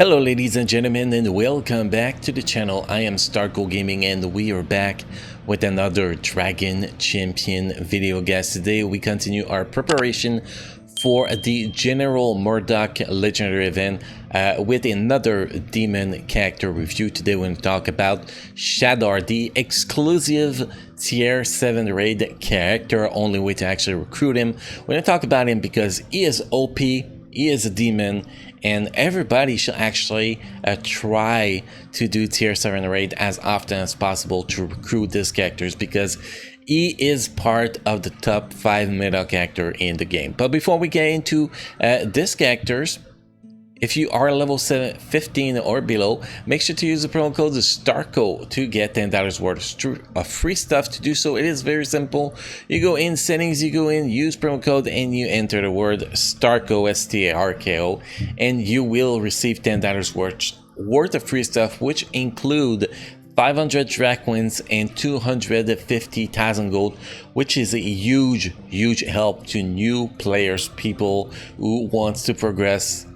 Hello ladies and gentlemen, and welcome back to the channel. I am Starco Gaming and we are back with another Dragon Champion video, guys. Today we continue our preparation for the General Murdoch Legendary event with another demon character review. Today we're going to talk about Shadar, the exclusive tier 7 raid character. Only way to actually recruit him. We're going to talk about him because he is OP, he is a demon, and everybody should actually try to do tier 7 raid as often as possible to recruit these characters, because he is part of the top 5 meta character in the game. But before we get into these characters, if you are level 15 or below, make sure to use the promo code STARCO to get $10 worth of free stuff. To do so, it is very simple. You go in settings, you go in, use promo code, and you enter the word STARCO, S-T-A-R-K-O, and you will receive $10 worth of free stuff, which include 500 track wins and 250,000 gold, which is a huge help to new players, people who wants to progress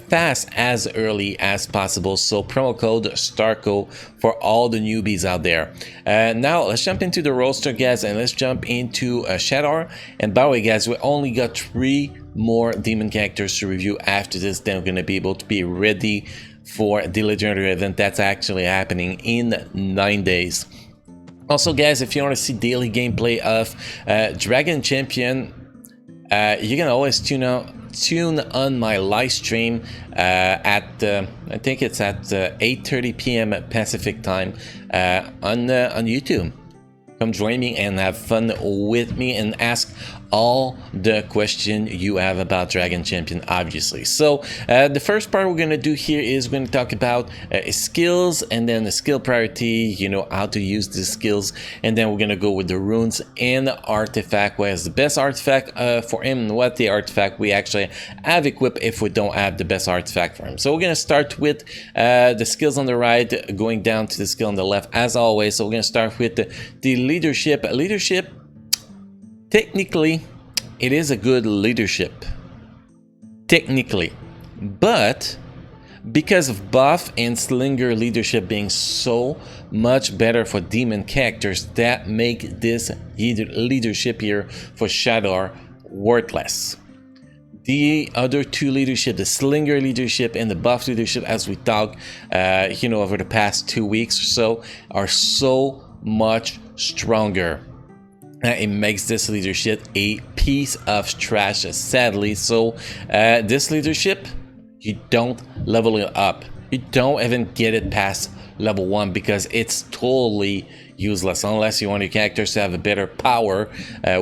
fast as early as possible. So promo code STARCO for all the newbies out there. Now let's jump into the roster, guys, and let's jump into Shadar. And by the way, guys, we only got 3 more demon characters to review after this. Then we're going to be able to be ready for the legendary event that's actually happening in 9 days. Also, guys, if you want to see daily gameplay of Dragon Champion, you can always tune on my live stream at I think it's at 8:30 p.m. Pacific time on YouTube. Come join me and have fun with me and ask all the question you have about Dragon Champion, obviously. So the first part we're going to do here is we're going to talk about skills, and then the skill priority, you know, how to use the skills, and then we're going to go with the runes and artifact. What is the best artifact for him, and what the artifact we actually have equipped if we don't have the best artifact for him. So we're going to start with the skills on the right, going down to the skill on the left as always. So we're going to start with the leadership. Technically, it is a good leadership, technically, but because of buff and slinger leadership being so much better for demon characters, that make this leadership here for Shadar worthless. The other 2 leadership, the slinger leadership and the buff leadership, as we talked, you know, over the past 2 weeks or so, are so much stronger. It makes this leadership a piece of trash, sadly. So this leadership, you don't level it up. You don't even get it past level 1 because it's totally useless unless you want your characters to have a better power,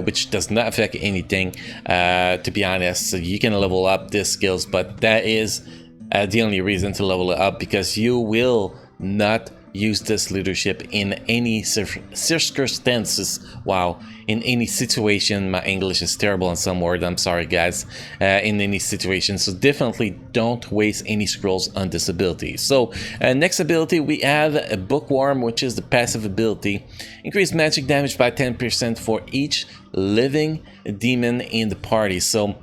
which does not affect anything, to be honest. So you can level up these skills, but that is the only reason to level it up, because you will not use this leadership in any circumstances. Wow, in any situation. My English is terrible in some words, I'm sorry, guys. In any situation, so definitely don't waste any scrolls on this ability. So next ability, we have a Bookworm, which is the passive ability. Increase magic damage by 10% for each living demon in the party. So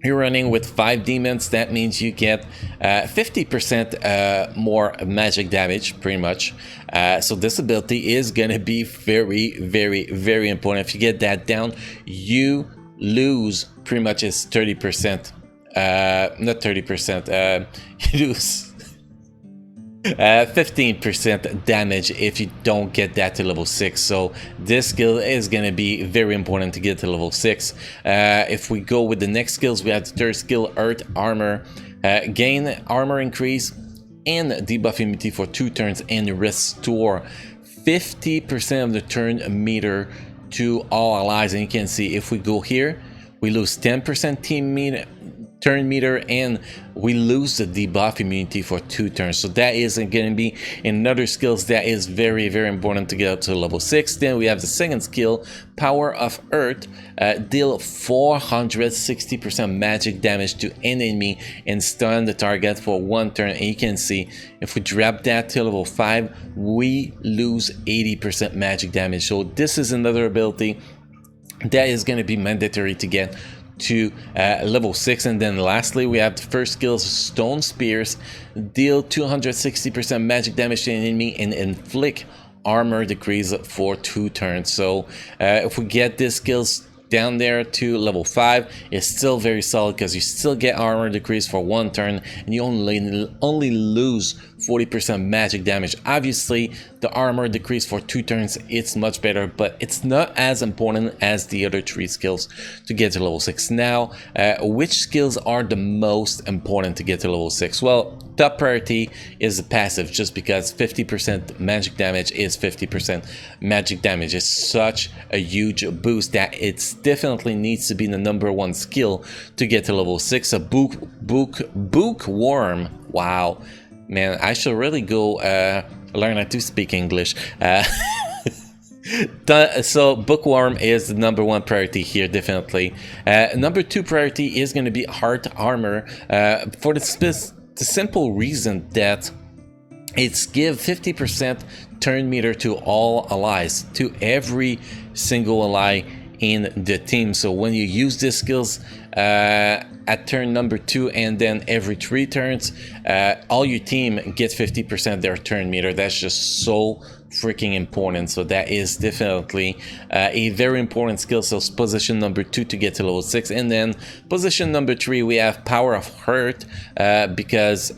you're running with 5 demons, that means you get 50% more magic damage, pretty much. So this ability is gonna be very important. If you get that down, you lose pretty much is 30%. Not 30%. You lose 15% damage if you don't get that to level 6. So this skill is going to be very important to get to level 6. If we go with the next skills, we have the third skill, Earth Armor. Gain armor increase and debuff immunity for 2 turns, and restore 50% of the turn meter to all allies. And you can see if we go here, we lose 10% turn meter, and we lose the debuff immunity for 2 turns. So that is going to be another skill that is very important to get up to level 6. Then we have the second skill, Power of Earth. Deal 460% magic damage to an enemy and stun the target for 1 turn. And you can see if we drop that to level 5, we lose 80% magic damage. So this is another ability that is going to be mandatory to get to level 6. And then lastly, we have the first skills, Stone Spears, deal 260% magic damage to an enemy and inflict armor decrease for 2 turns. So if we get these skills down there to level 5, it's still very solid because you still get armor decrease for 1 turn and you only lose 40% magic damage. Obviously the armor decrease for 2 turns, it's much better, but it's not as important as the other 3 skills to get to level 6. Now which skills are the most important to get to level 6? Well, top priority is the passive, just because 50% magic damage is 50% magic damage. It's such a huge boost that it definitely needs to be the #1 skill to get to level 6. A bookworm. Wow, man, I should really go learn how to speak English. So bookworm is the #1 priority here, definitely. #2 priority is going to be heart armor, for the simple reason that it's give 50% turn meter to all allies, to every single ally in the team. So when you use these skills at turn #2 and then every 3 turns, all your team gets 50% their turn meter. That's just so freaking important. So that is definitely a very important skill. So it's position #2 to get to level 6. And then position #3, we have Power of Hurt, because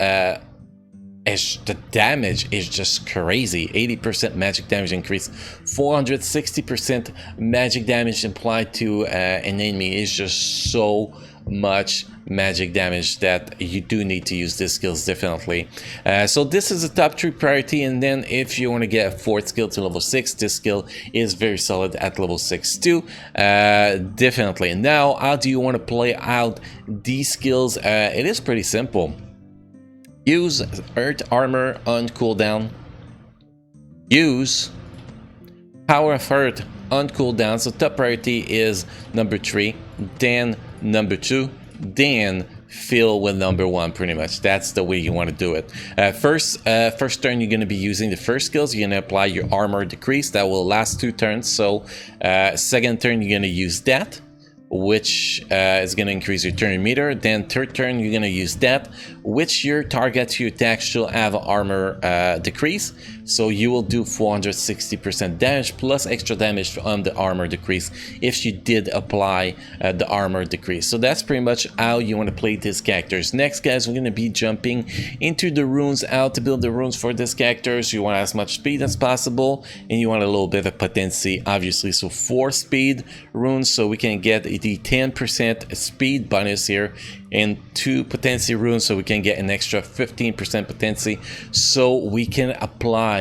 the damage is just crazy. 80% magic damage increase, 460% magic damage applied to an enemy is just so much magic damage that you do need to use these skills, definitely. So this is a top 3 priority, and then if you want to get a 4th skill to level 6, this skill is very solid at level 6 too, definitely. Now, how do you want to play out these skills? It is pretty simple. Use Earth Armor on cooldown. Use Power of Earth on cooldown. So top priority is #3, then #2, then fill with #1. Pretty much that's the way you want to do it. First turn, you're going to be using the first skills. You're going to apply your armor decrease. That will last 2 turns. So second turn, you're going to use that, which is going to increase your turn meter. Then third turn, you're going to use that, which your target you attack should have armor decrease. So you will do 460% damage plus extra damage on the armor decrease if you did apply the armor decrease. So that's pretty much how you want to play these characters. Next, guys, we're going to be jumping into the runes, how to build the runes for these characters. You want as much speed as possible, and you want a little bit of potency, obviously. So 4 speed runes, so we can get the 10% speed bonus here, and 2 potency runes, so we can get an extra 15% potency, so we can apply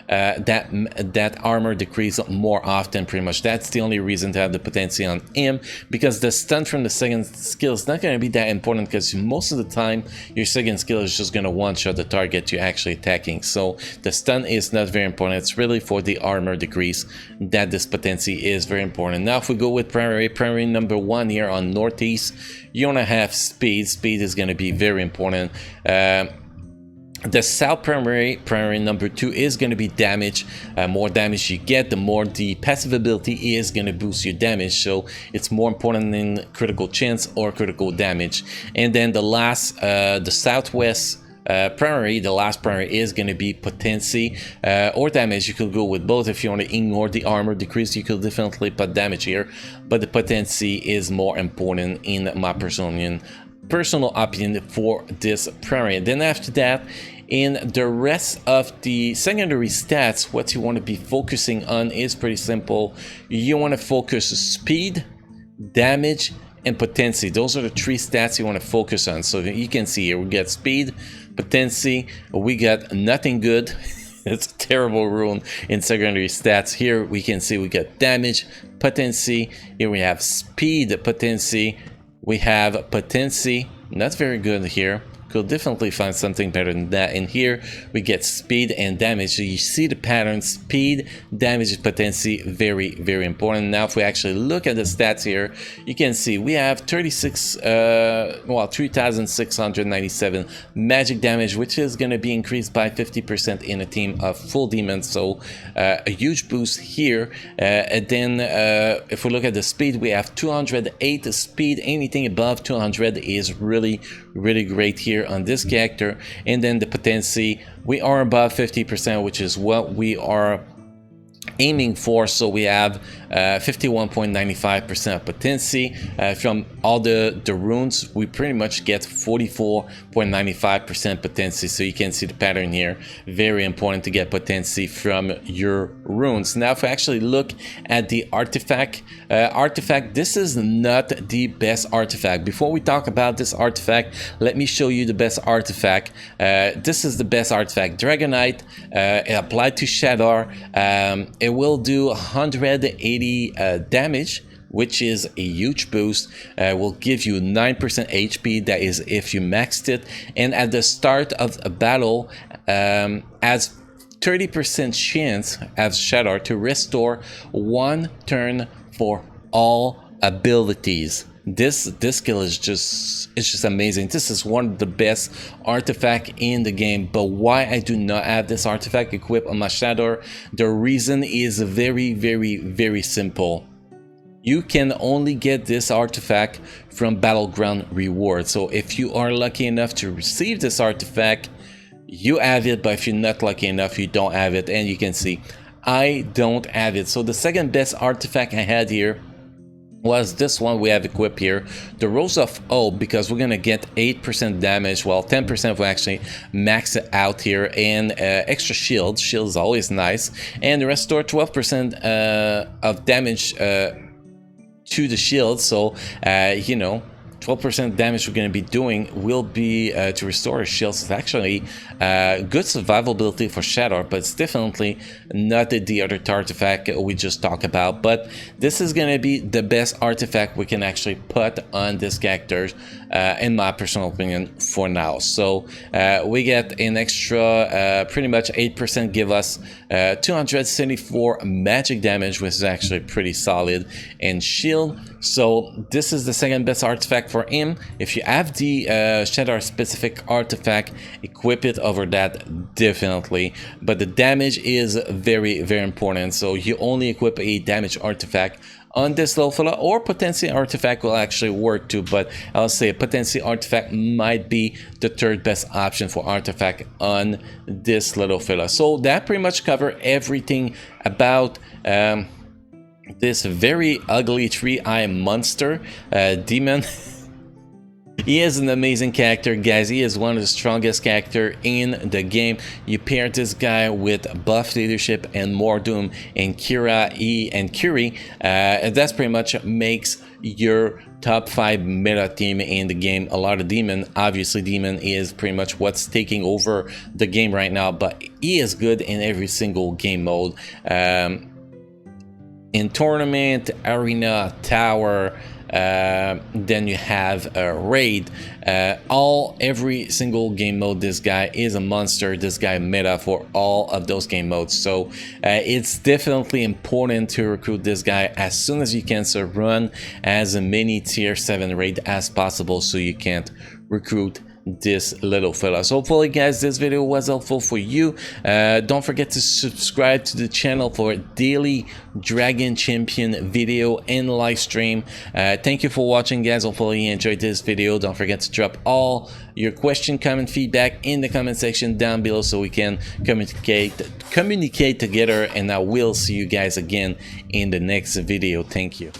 that armor decrease more often. Pretty much that's the only reason to have the potency on him, because the stun from the second skill is not going to be that important, because most of the time your second skill is just going to one-shot the target you're actually attacking. So the stun is not very important. It's really for the armor decrease that this potency is very important. Now if we go with primary #1 here on Northeast, you want to have speed. Speed is going to be very important. The south primary #2 is going to be damage. More damage you get, the more the passive ability is going to boost your damage, so it's more important than critical chance or critical damage. And then the last, the southwest primary, the last primary is going to be potency or damage. You could go with both. If you want to ignore the armor decrease, you could definitely put damage here, but the potency is more important in my personal opinion for this primary. And then after that, in the rest of the secondary stats, what you want to be focusing on is pretty simple. You want to focus speed, damage, and potency. Those are the 3 stats you want to focus on. So you can see here we get speed, potency, we got nothing good. It's a terrible rune in secondary stats. Here we can see we got damage, potency. Here we have speed, potency. We have potency, not very good here. could definitely find something better than that. And here we get speed and damage. So you see the pattern: speed, damage, potency, very, very important. Now if we actually look at the stats here, you can see we have 3,697 magic damage, which is going to be increased by 50% in a team of full demons. So a huge boost here. And then if we look at the speed, we have 208 speed. Anything above 200 is really great here on this character. And then the potency, we are above 50%, which is what we are aiming for. So we have 51.95% potency. From all the runes, we pretty much get 44.95% potency. So you can see the pattern here. Very important to get potency from your runes. Now if we actually look at the artifact, this is not the best artifact. Before we talk about this artifact, let me show you the best artifact. This is the best artifact, Dragonite, applied to Shadar. It will do 180 damage, which is a huge boost. Will give you 9% HP. That is if you maxed it. And at the start of a battle, has 30% chance as Shadar to restore 1 turn for all abilities. This skill is just amazing. This is one of the best artifact in the game. But why I do not have this artifact equipped on my Shadar? The reason is very simple. You can only get this artifact from battleground rewards. So if you are lucky enough to receive this artifact, you have it. But if you're not lucky enough, you don't have it. And you can see I don't have it. So the second best artifact I had here was this one we have equipped here, the Rose of Hope, because we're gonna get 8% damage. Well, 10% will actually max it out here, and extra shield is always nice, and restore 12% of damage to the shield. So you know, 12% damage we're going to be doing will be to restore shields. It's actually good survivability for Shadar, but it's definitely not the other artifact we just talked about. But this is going to be the best artifact we can actually put on this character, in my personal opinion, for now. So we get an extra pretty much 8%, give us 274 magic damage, which is actually pretty solid, and shield. So this is the second best artifact for him. If you have the Shadar specific artifact, equip it over that, definitely. But the damage is very important. So you only equip a damage artifact on this little fella, or potency artifact will actually work too, but I'll say potency artifact might be the third best option for artifact on this little fella. So that pretty much cover everything about this very ugly 3-eye monster demon. He is an amazing character, guys. He is one of the strongest character in the game. You pair this guy with buff leadership and more doom and Curie, that's pretty much makes your top 5 meta team in the game. A lot of demon, obviously demon is pretty much what's taking over the game right now, but he is good in every single game mode. In tournament, arena, tower, then you have a raid, every single game mode. This guy is a monster. This guy meta for all of those game modes. So it's definitely important to recruit this guy as soon as you can. So run as many tier 7 raid as possible so you can't recruit this little fella. So hopefully, guys, this video was helpful for you. Don't forget to subscribe to the channel for daily Dragon Champion video and live stream. Thank you for watching, guys. Hopefully you enjoyed this video. Don't forget to drop all your question, comment, feedback in the comment section down below so we can communicate together, and I will see you guys again in the next video. Thank you.